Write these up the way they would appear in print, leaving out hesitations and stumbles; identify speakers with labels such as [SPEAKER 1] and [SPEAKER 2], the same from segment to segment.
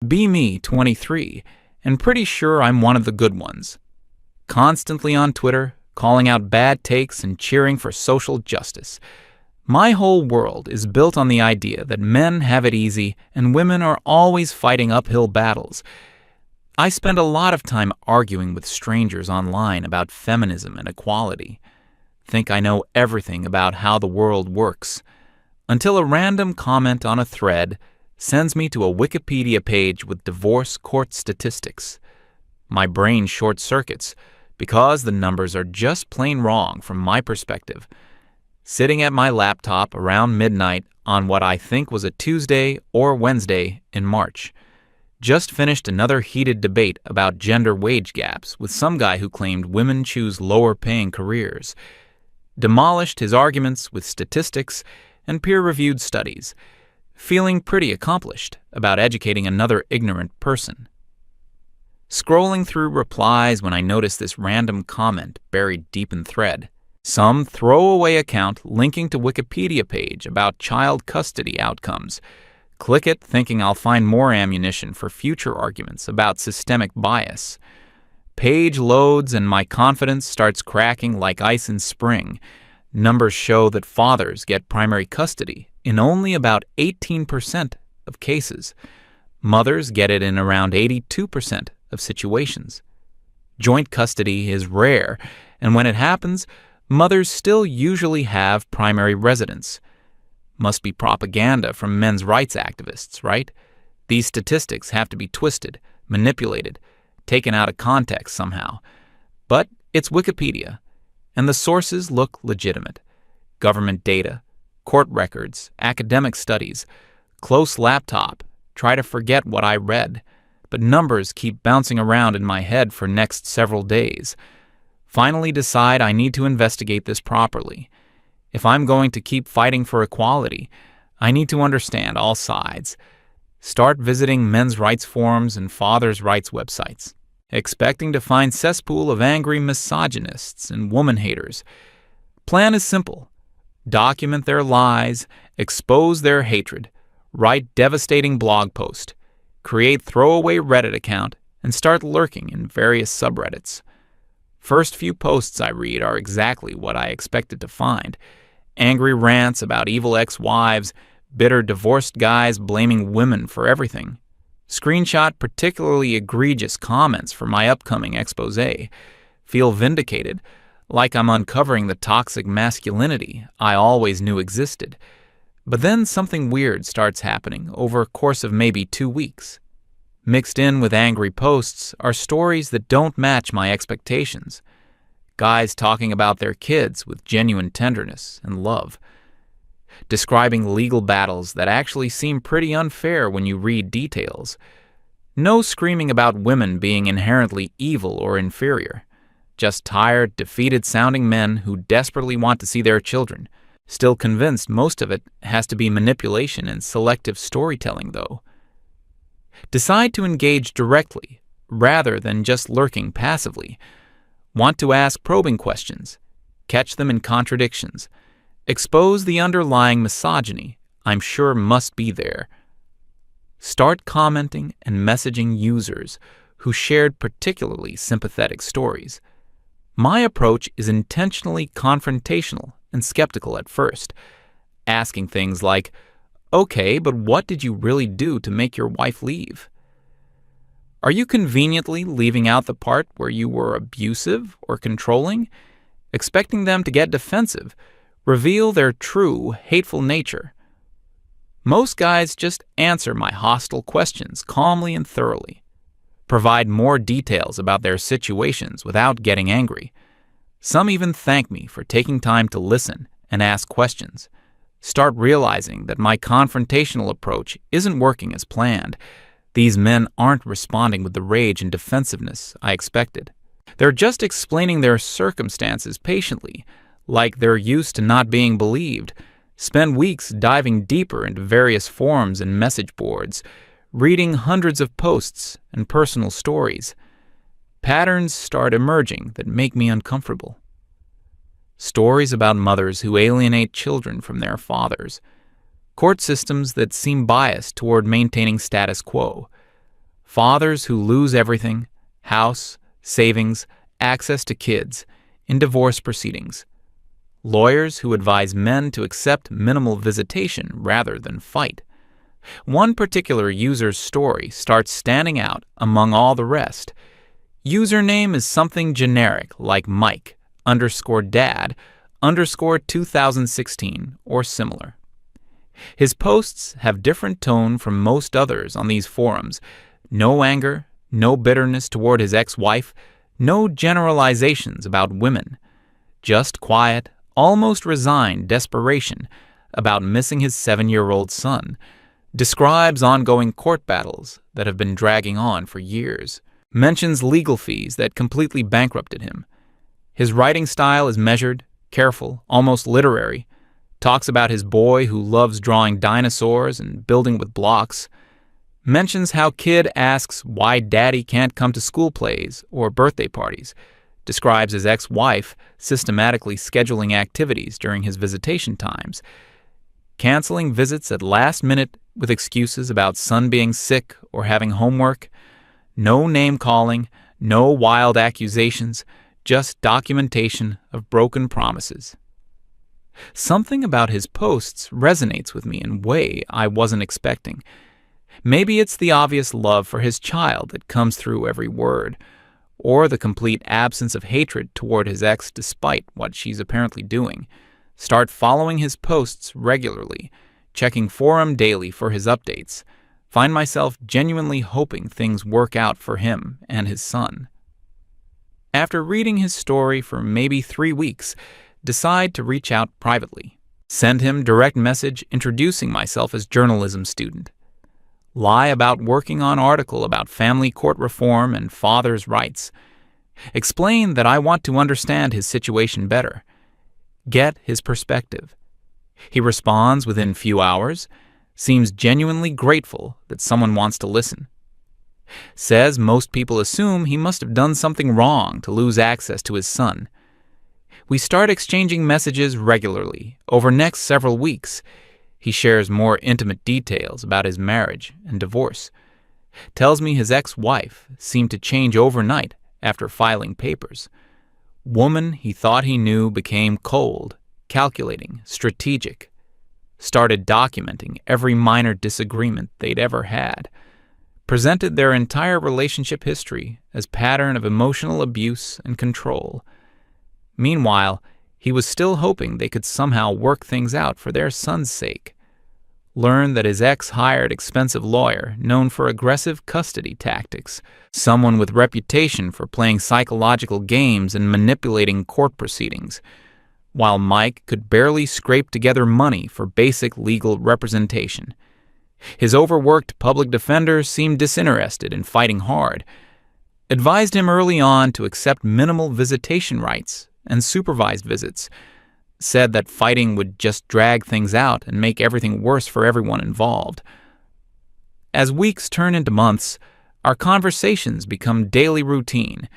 [SPEAKER 1] Be me, 23, and pretty sure I'm one of the good ones. Constantly on Twitter, calling out bad takes and cheering for social justice. My whole world is built on the idea that men have it easy and women are always fighting uphill battles. I spend a lot of time arguing with strangers online about feminism and equality. Think I know everything about how the world works, until a random comment on a thread sends me to a Wikipedia page with divorce court statistics. My brain short-circuits because the numbers are just plain wrong from my perspective. Sitting at my laptop around midnight on what I think was a Tuesday or Wednesday in March. Just finished another heated debate about gender wage gaps with some guy who claimed women choose lower-paying careers. Demolished his arguments with statistics and peer-reviewed studies, feeling pretty accomplished about educating another ignorant person. Scrolling through replies when I notice this random comment buried deep in thread. Some throwaway account linking to Wikipedia page about child custody outcomes. Click it thinking I'll find more ammunition for future arguments about systemic bias. Page loads and my confidence starts cracking like ice in spring. Numbers show that fathers get primary custody in only about 18% of cases. Mothers get it in around 82% of situations. Joint custody is rare, and when it happens, mothers still usually have primary residence. Must be propaganda from men's rights activists, right? These statistics have to be twisted, manipulated, taken out of context somehow. But it's Wikipedia, and the sources look legitimate. Government data, court records, academic studies, close laptop, try to forget what I read, but numbers keep bouncing around in my head for next several days. Finally decide I need to investigate this properly. If I'm going to keep fighting for equality, I need to understand all sides. Start visiting men's rights forums and fathers' rights websites, expecting to find cesspool of angry misogynists and woman haters. Plan is simple. Document their lies, expose their hatred, write devastating blog post, create throwaway Reddit account, and start lurking in various subreddits. First few posts I read are exactly what I expected to find. Angry rants about evil ex-wives, bitter divorced guys blaming women for everything. Screenshot particularly egregious comments for my upcoming expose. Feel vindicated, like I'm uncovering the toxic masculinity I always knew existed. But then something weird starts happening over a course of maybe 2 weeks. Mixed in with angry posts are stories that don't match my expectations. Guys talking about their kids with genuine tenderness and love. Describing legal battles that actually seem pretty unfair when you read details. No screaming about women being inherently evil or inferior. Just tired, defeated-sounding men who desperately want to see their children. Still convinced most of it has to be manipulation and selective storytelling, though. Decide to engage directly, rather than just lurking passively. Want to ask probing questions. Catch them in contradictions. Expose the underlying misogyny I'm sure must be there. Start commenting and messaging users who shared particularly sympathetic stories. My approach is intentionally confrontational and skeptical at first, asking things like, "Okay, but what did you really do to make your wife leave? Are you conveniently leaving out the part where you were abusive or controlling?" Expecting them to get defensive, reveal their true, hateful nature. Most guys just answer my hostile questions calmly and thoroughly. Provide more details about their situations without getting angry. Some even thank me for taking time to listen and ask questions. Start realizing that my confrontational approach isn't working as planned. These men aren't responding with the rage and defensiveness I expected. They're just explaining their circumstances patiently, like they're used to not being believed. Spend weeks diving deeper into various forums and message boards, reading hundreds of posts and personal stories. Patterns start emerging that make me uncomfortable. Stories about mothers who alienate children from their fathers. Court systems that seem biased toward maintaining status quo. Fathers who lose everything, house, savings, access to kids, in divorce proceedings. Lawyers who advise men to accept minimal visitation rather than fight. One particular user's story starts standing out among all the rest. Username is something generic like Mike_Dad_2016 or similar. His posts have different tone from most others on these forums. No anger, no bitterness toward his ex-wife, no generalizations about women. Just quiet, almost resigned desperation about missing his 7-year-old son. Describes ongoing court battles that have been dragging on for years. Mentions legal fees that completely bankrupted him. His writing style is measured, careful, almost literary. Talks about his boy who loves drawing dinosaurs and building with blocks. Mentions how kid asks why daddy can't come to school plays or birthday parties. Describes his ex-wife systematically scheduling activities during his visitation times. Canceling visits at last minute with excuses about son being sick or having homework. No name-calling, no wild accusations, just documentation of broken promises. Something about his posts resonates with me in a way I wasn't expecting. Maybe it's the obvious love for his child that comes through every word, or the complete absence of hatred toward his ex despite what she's apparently doing. Start following his posts regularly, checking forum daily for his updates. Find myself genuinely hoping things work out for him and his son. After reading his story for maybe 3 weeks, decide to reach out privately. Send him direct message introducing myself as journalism student. Lie about working on article about family court reform and father's rights. Explain that I want to understand his situation better. Get his perspective. He responds within few hours, seems genuinely grateful that someone wants to listen. Says most people assume he must have done something wrong to lose access to his son. We start exchanging messages regularly over next several weeks. He shares more intimate details about his marriage and divorce. Tells me his ex-wife seemed to change overnight after filing papers. Woman he thought he knew became cold, calculating, strategic. Started documenting every minor disagreement they'd ever had. Presented their entire relationship history as pattern of emotional abuse and control. Meanwhile, he was still hoping they could somehow work things out for their son's sake. Learned that his ex hired expensive lawyer known for aggressive custody tactics, someone with reputation for playing psychological games and manipulating court proceedings, while Mike could barely scrape together money for basic legal representation. His overworked public defender seemed disinterested in fighting hard. Advised him early on to accept minimal visitation rights and supervised visits. Said that fighting would just drag things out and make everything worse for everyone involved. As weeks turn into months, our conversations become daily routine.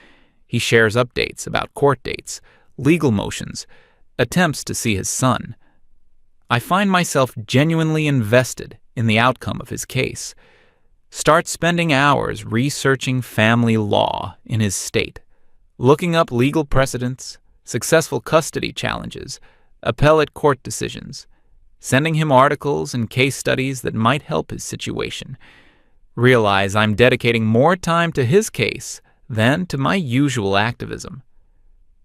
[SPEAKER 1] He shares updates about court dates, legal motions, attempts to see his son. I find myself genuinely invested in the outcome of his case. Start spending hours researching family law in his state, looking up legal precedents, successful custody challenges, appellate court decisions, sending him articles and case studies that might help his situation. Realize I'm dedicating more time to his case than to my usual activism.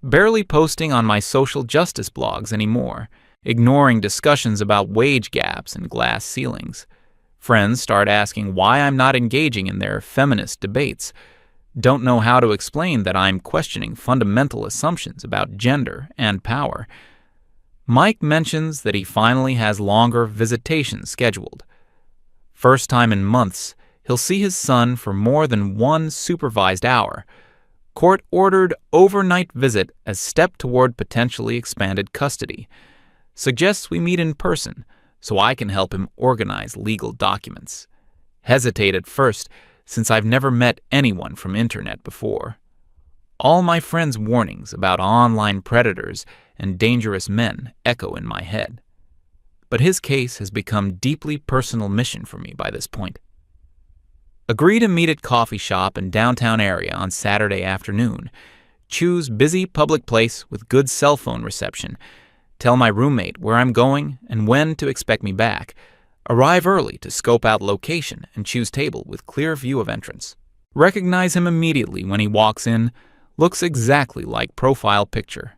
[SPEAKER 1] Barely posting on my social justice blogs anymore, ignoring discussions about wage gaps and glass ceilings. Friends start asking why I'm not engaging in their feminist debates. Don't know how to explain that I'm questioning fundamental assumptions about gender and power. Mike mentions that he finally has longer visitations scheduled. First time in months, he'll see his son for more than 1 supervised hour. Court-ordered overnight visit as step toward potentially expanded custody. Suggests we meet in person so I can help him organize legal documents. Hesitate at first, since I've never met anyone from internet before. All my friends' warnings about online predators and dangerous men echo in my head. But his case has become deeply personal mission for me by this point. Agree to meet at coffee shop in downtown area on Saturday afternoon. Choose busy public place with good cell phone reception. Tell my roommate where I'm going and when to expect me back. Arrive early to scope out location and choose table with clear view of entrance. Recognize him immediately when he walks in. Looks exactly like profile picture.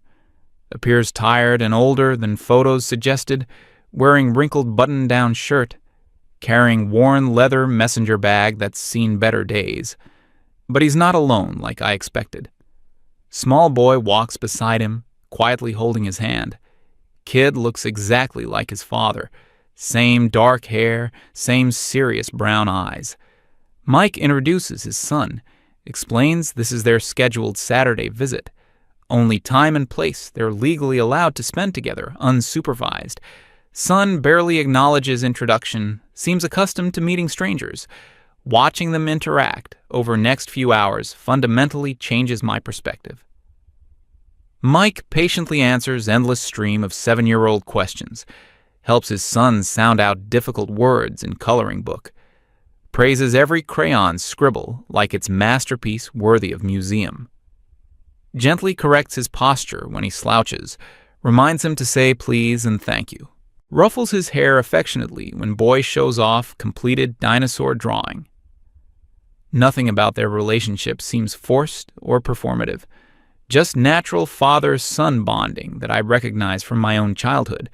[SPEAKER 1] Appears tired and older than photos suggested, wearing wrinkled button-down shirt, carrying worn leather messenger bag that's seen better days. But he's not alone like I expected. Small boy walks beside him, quietly holding his hand. Kid looks exactly like his father. Same dark hair, same serious brown eyes. Mike introduces his son, explains this is their scheduled Saturday visit. Only time and place they're legally allowed to spend together, unsupervised. Son barely acknowledges introduction, seems accustomed to meeting strangers. Watching them interact over next few hours fundamentally changes my perspective. Mike patiently answers endless stream of 7-year-old questions, helps his son sound out difficult words in coloring book, praises every crayon scribble like it's masterpiece worthy of museum, gently corrects his posture when he slouches, reminds him to say please and thank you, ruffles his hair affectionately when boy shows off completed dinosaur drawing. Nothing about their relationship seems forced or performative, just natural father-son bonding that I recognize from my own childhood.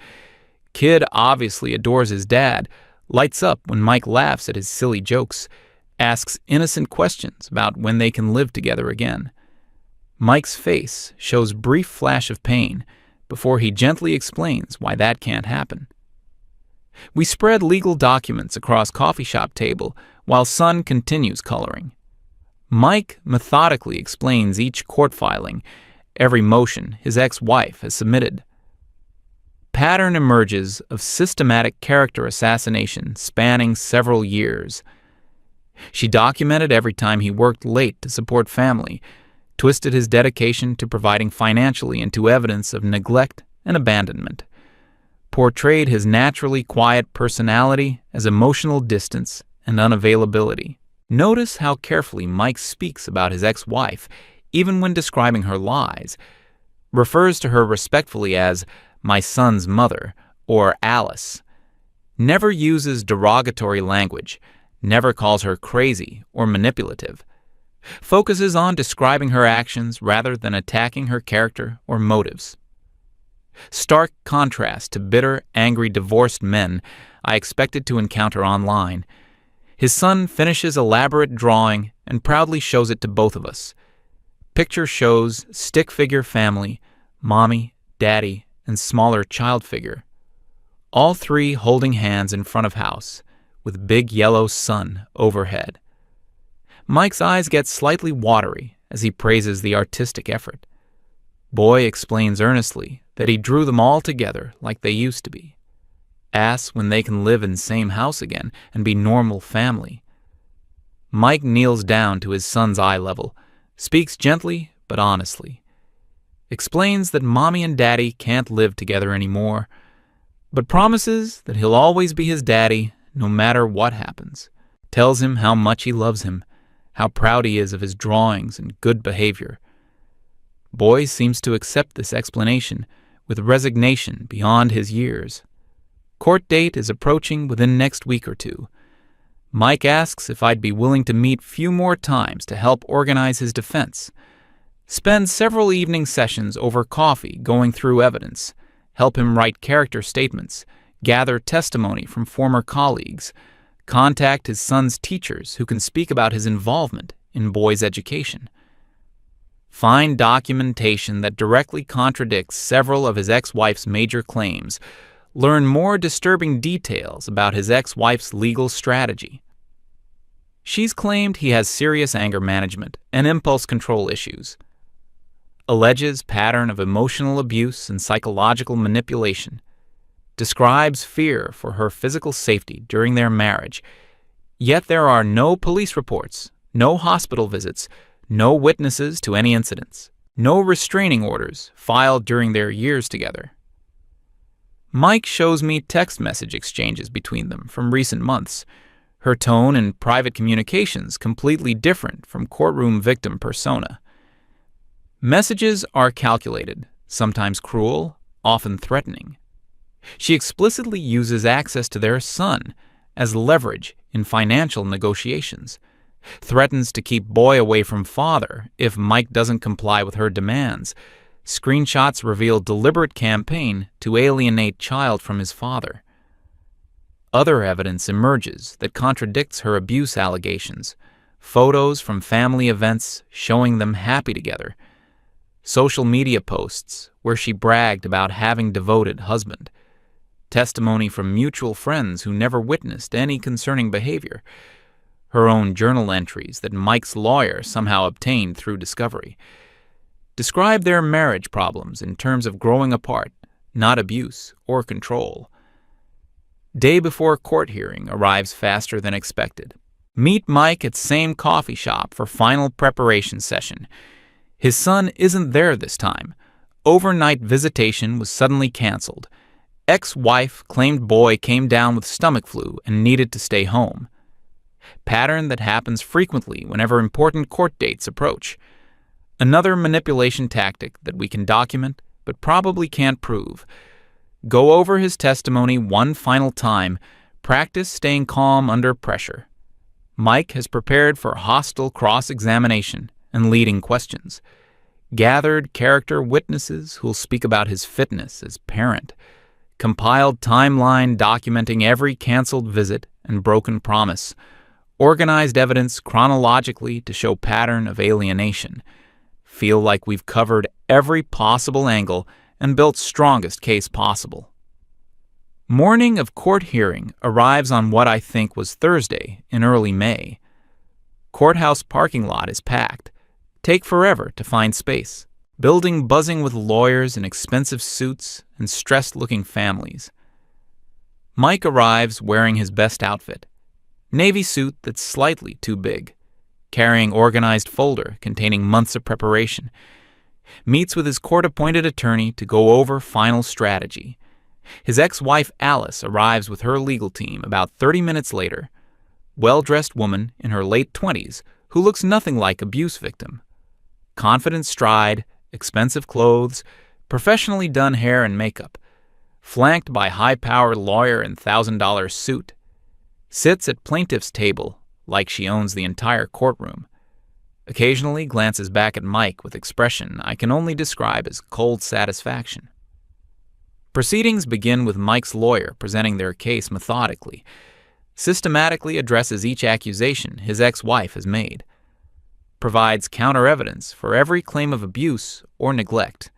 [SPEAKER 1] Kid obviously adores his dad, lights up when Mike laughs at his silly jokes, asks innocent questions about when they can live together again. Mike's face shows brief flash of pain before he gently explains why that can't happen. We spread legal documents across coffee shop table while son continues coloring. Mike methodically explains each court filing, every motion his ex-wife has submitted. Pattern emerges of systematic character assassination spanning several years. She documented every time he worked late to support family, twisted his dedication to providing financially into evidence of neglect and abandonment, portrayed his naturally quiet personality as emotional distance and unavailability. Notice how carefully Mike speaks about his ex-wife, even when describing her lies, refers to her respectfully as my son's mother or Alice, never uses derogatory language, never calls her crazy or manipulative, focuses on describing her actions rather than attacking her character or motives. Stark contrast to bitter, angry, divorced men I expected to encounter online. His son finishes elaborate drawing and proudly shows it to both of us. Picture shows stick figure family, mommy, daddy, and smaller child figure. All three holding hands in front of house, with big yellow sun overhead. Mike's eyes get slightly watery as he praises the artistic effort. Boy explains earnestly that he drew them all together like they used to be. Asks when they can live in the same house again and be normal family. Mike kneels down to his son's eye level, speaks gently but honestly. Explains that mommy and daddy can't live together anymore, but promises that he'll always be his daddy no matter what happens. Tells him how much he loves him, how proud he is of his drawings and good behavior. Boy seems to accept this explanation with resignation beyond his years. Court date is approaching within next week or two. Mike asks if I'd be willing to meet few more times to help organize his defense. Spend several evening sessions over coffee going through evidence, help him write character statements, gather testimony from former colleagues, contact his son's teachers who can speak about his involvement in boys' education. Find documentation that directly contradicts several of his ex-wife's major claims. Learn more disturbing details about his ex-wife's legal strategy. She's claimed he has serious anger management and impulse control issues. Alleges pattern of emotional abuse and psychological manipulation. Describes fear for her physical safety during their marriage. Yet there are no police reports, no hospital visits, no witnesses to any incidents, no restraining orders filed during their years together. Mike shows me text message exchanges between them from recent months. Her tone in private communications completely different from courtroom victim persona. Messages are calculated, sometimes cruel, often threatening. She explicitly uses access to their son as leverage in financial negotiations, threatens to keep boy away from father if Mike doesn't comply with her demands. Screenshots reveal deliberate campaign to alienate child from his father. Other evidence emerges that contradicts her abuse allegations. Photos from family events showing them happy together. Social media posts where she bragged about having devoted husband. Testimony from mutual friends who never witnessed any concerning behavior. Her own journal entries that Mike's lawyer somehow obtained through discovery. Describe their marriage problems in terms of growing apart, not abuse or control. Day before court hearing arrives faster than expected. Meet Mike at same coffee shop for final preparation session. His son isn't there this time. Overnight visitation was suddenly canceled. Ex-wife claimed boy came down with stomach flu and needed to stay home. Pattern that happens frequently whenever important court dates approach. Another manipulation tactic that we can document but probably can't prove. Go over his testimony one final time. Practice staying calm under pressure. Mike has prepared for hostile cross-examination and leading questions. Gathered character witnesses who'll speak about his fitness as parent. Compiled timeline documenting every canceled visit and broken promise. Organized evidence chronologically to show pattern of alienation. Feel like we've covered every possible angle and built strongest case possible. Morning of court hearing arrives on what I think was Thursday in early May. Courthouse parking lot is packed. Take forever to find space. Building buzzing with lawyers in expensive suits and stressed-looking families. Mike arrives wearing his best outfit. Navy suit that's slightly too big. Carrying organized folder containing months of preparation. Meets with his court-appointed attorney to go over final strategy. His ex-wife Alice arrives with her legal team about 30 minutes later. Well-dressed woman in her late 20s who looks nothing like abuse victim. Confident stride, expensive clothes, professionally done hair and makeup, flanked by high-powered lawyer in $1,000 suit, sits at plaintiff's table like she owns the entire courtroom, occasionally glances back at Mike with expression I can only describe as cold satisfaction. Proceedings begin with Mike's lawyer presenting their case methodically, systematically addresses each accusation his ex-wife has made, provides counter-evidence for every claim of abuse or neglect.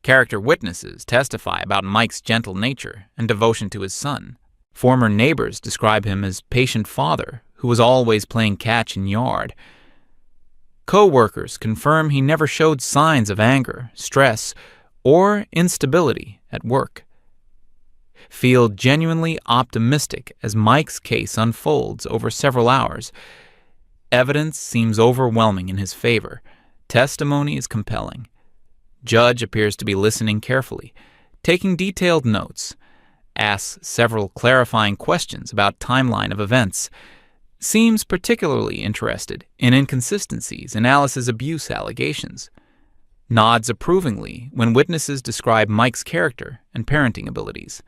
[SPEAKER 1] Character witnesses testify about Mike's gentle nature and devotion to his son. Former neighbors describe him as patient father who was always playing catch in yard. Co-workers confirm he never showed signs of anger, stress, or instability at work. Feel genuinely optimistic as Mike's case unfolds over several hours. Evidence seems overwhelming in his favor. Testimony is compelling. Judge appears to be listening carefully, taking detailed notes. Asks several clarifying questions about timeline of events. Seems particularly interested in inconsistencies in Alice's abuse allegations. Nods approvingly when witnesses describe Mike's character and parenting abilities.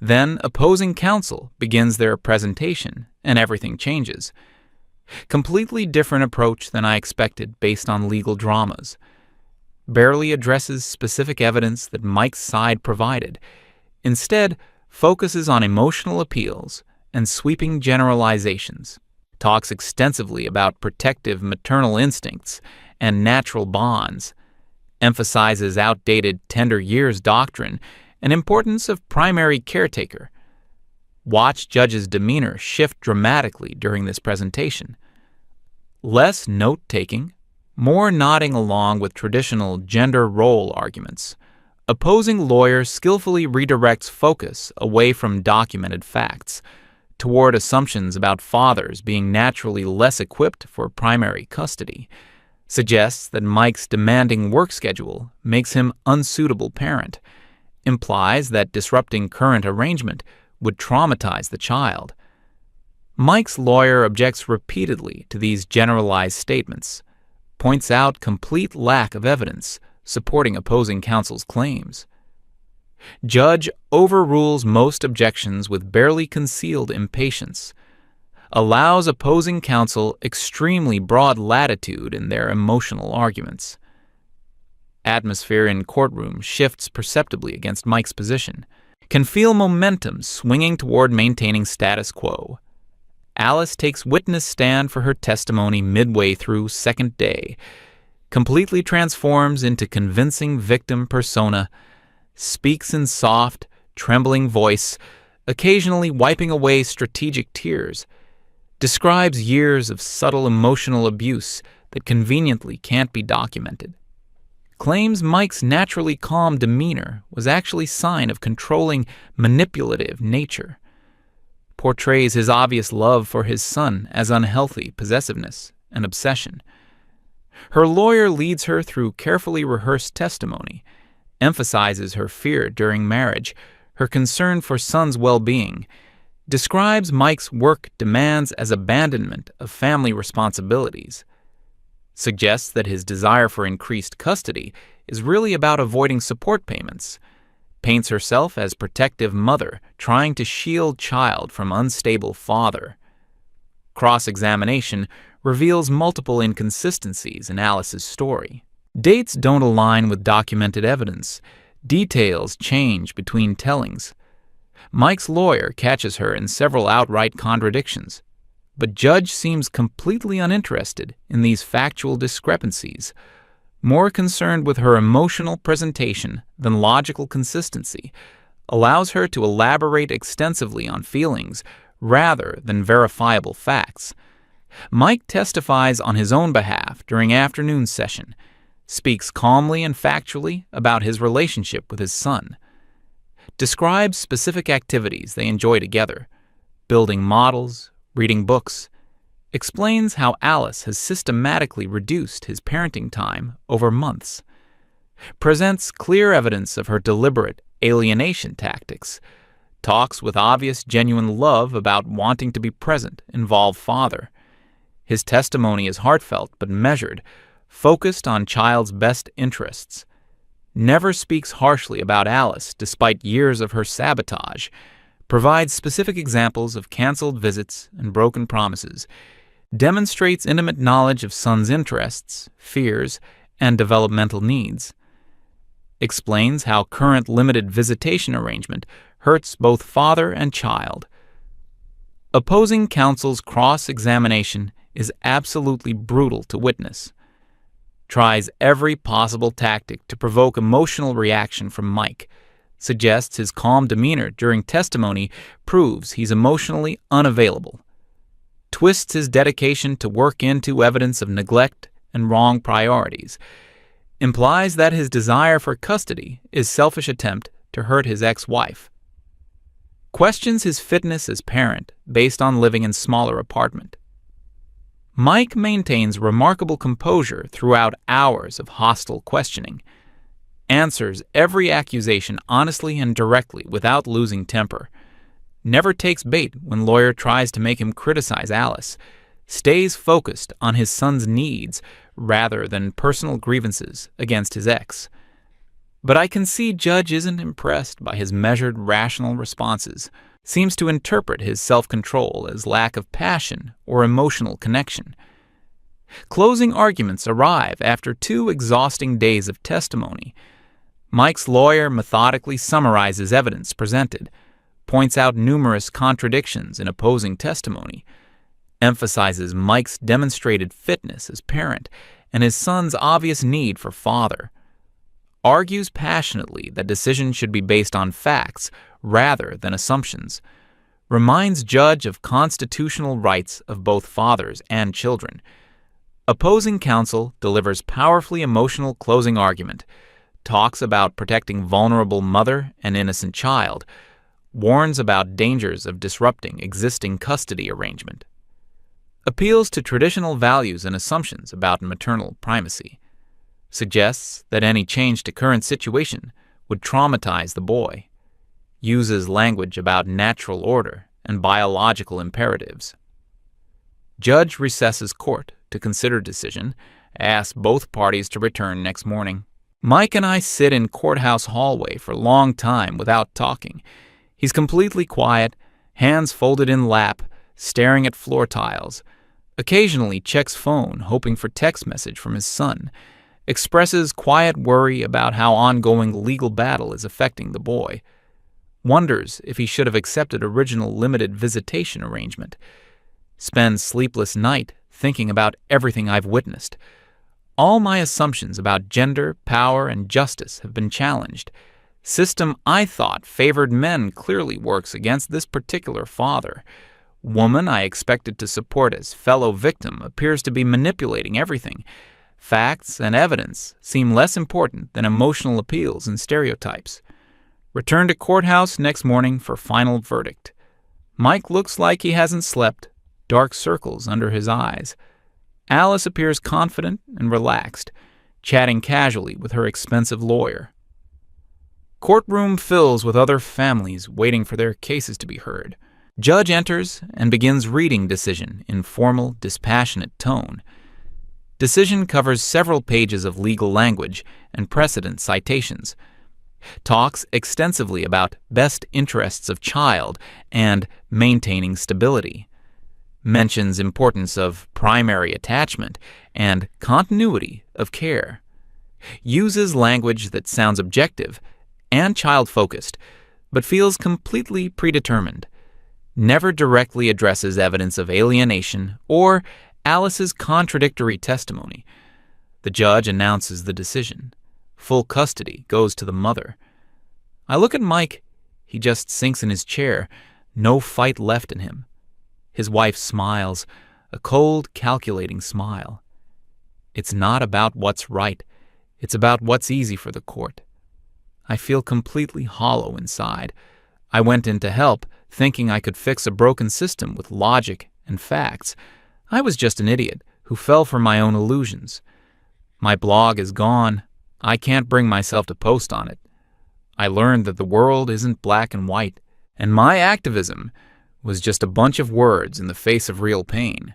[SPEAKER 1] Then opposing counsel begins their presentation and everything changes. Completely different approach than I expected based on legal dramas. Barely addresses specific evidence that Mike's side provided. Instead, focuses on emotional appeals and sweeping generalizations. Talks extensively about protective maternal instincts and natural bonds. Emphasizes outdated tender years doctrine and importance of primary caretaker. Watch judge's demeanor shift dramatically during this presentation. Less note-taking, more nodding along with traditional gender role arguments. Opposing lawyer skillfully redirects focus away from documented facts toward assumptions about fathers being naturally less equipped for primary custody. Suggests that Mike's demanding work schedule makes him unsuitable parent. Implies that disrupting current arrangement would traumatize the child. Mike's lawyer objects repeatedly to these generalized statements, points out complete lack of evidence supporting opposing counsel's claims. Judge overrules most objections with barely concealed impatience, allows opposing counsel extremely broad latitude in their emotional arguments. Atmosphere in courtroom shifts perceptibly against Mike's position, can feel momentum swinging toward maintaining status quo. Alice takes witness stand for her testimony midway through second day, completely transforms into convincing victim persona, speaks in soft, trembling voice, occasionally wiping away strategic tears, describes years of subtle emotional abuse that conveniently can't be documented. Claims Mike's naturally calm demeanor was actually sign of controlling, manipulative nature. Portrays his obvious love for his son as unhealthy possessiveness and obsession. Her lawyer leads her through carefully rehearsed testimony, emphasizes her fear during marriage, her concern for son's well-being, describes Mike's work demands as abandonment of family responsibilities, suggests that his desire for increased custody is really about avoiding support payments, paints herself as protective mother trying to shield child from unstable father. Cross-examination reveals multiple inconsistencies in Alice's story. Dates don't align with documented evidence. Details change between tellings. Mike's lawyer catches her in several outright contradictions, but Judge seems completely uninterested in these factual discrepancies, more concerned with her emotional presentation than logical consistency, allows her to elaborate extensively on feelings rather than verifiable facts. Mike testifies on his own behalf during afternoon session, speaks calmly and factually about his relationship with his son, describes specific activities they enjoy together, building models, reading books, explains how Alice has systematically reduced his parenting time over months, presents clear evidence of her deliberate alienation tactics, talks with obvious genuine love about wanting to be present, involve father. His testimony is heartfelt but measured, focused on child's best interests, never speaks harshly about Alice despite years of her sabotage, provides specific examples of canceled visits and broken promises, demonstrates intimate knowledge of son's interests, fears, and developmental needs, explains how current limited visitation arrangement hurts both father and child. Opposing counsel's cross-examination is absolutely brutal to witness. Tries every possible tactic to provoke emotional reaction from Mike, suggests his calm demeanor during testimony proves he's emotionally unavailable, twists his dedication to work into evidence of neglect and wrong priorities, implies that his desire for custody is selfish attempt to hurt his ex-wife, questions his fitness as parent based on living in smaller apartment. Mike maintains remarkable composure throughout hours of hostile questioning, answers every accusation honestly and directly without losing temper, never takes bait when lawyer tries to make him criticize Alice, stays focused on his son's needs rather than personal grievances against his ex. But I can see Judge isn't impressed by his measured, rational responses, seems to interpret his self-control as lack of passion or emotional connection. Closing arguments arrive after 2 exhausting days of testimony. Mike's lawyer methodically summarizes evidence presented, points out numerous contradictions in opposing testimony, emphasizes Mike's demonstrated fitness as parent and his son's obvious need for father, argues passionately that decisions should be based on facts rather than assumptions, reminds Judge of constitutional rights of both fathers and children. Opposing counsel delivers powerfully emotional closing argument, talks about protecting vulnerable mother and innocent child, warns about dangers of disrupting existing custody arrangement, appeals to traditional values and assumptions about maternal primacy, suggests that any change to current situation would traumatize the boy, uses language about natural order and biological imperatives. Judge recesses court to consider decision, asks both parties to return next morning. Mike and I sit in courthouse hallway for a long time without talking. He's completely quiet, hands folded in lap, staring at floor tiles. Occasionally checks phone, hoping for text message from his son. Expresses quiet worry about how ongoing legal battle is affecting the boy. Wonders if he should have accepted original limited visitation arrangement. Spends sleepless night thinking about everything I've witnessed. All my assumptions about gender, power, and justice have been challenged. System I thought favored men clearly works against this particular father. Woman I expected to support as fellow victim appears to be manipulating everything. Facts and evidence seem less important than emotional appeals and stereotypes. Return to courthouse next morning for final verdict. Mike looks like he hasn't slept, dark circles under his eyes. Alice appears confident and relaxed, chatting casually with her expensive lawyer. Courtroom fills with other families waiting for their cases to be heard. Judge enters and begins reading decision in formal, dispassionate tone. Decision covers several pages of legal language and precedent citations. Talks extensively about best interests of child and maintaining stability. Mentions importance of primary attachment and continuity of care. Uses language that sounds objective and child-focused, but feels completely predetermined. Never directly addresses evidence of alienation or Alice's contradictory testimony. The judge announces the decision. Full custody goes to the mother. I look at Mike. He just sinks in his chair, no fight left in him. His wife smiles, a cold, calculating smile. It's not about what's right. It's about what's easy for the court. I feel completely hollow inside. I went in to help, thinking I could fix a broken system with logic and facts. I was just an idiot who fell for my own illusions. My blog is gone. I can't bring myself to post on it. I learned that the world isn't black and white, and my activism was just a bunch of words in the face of real pain.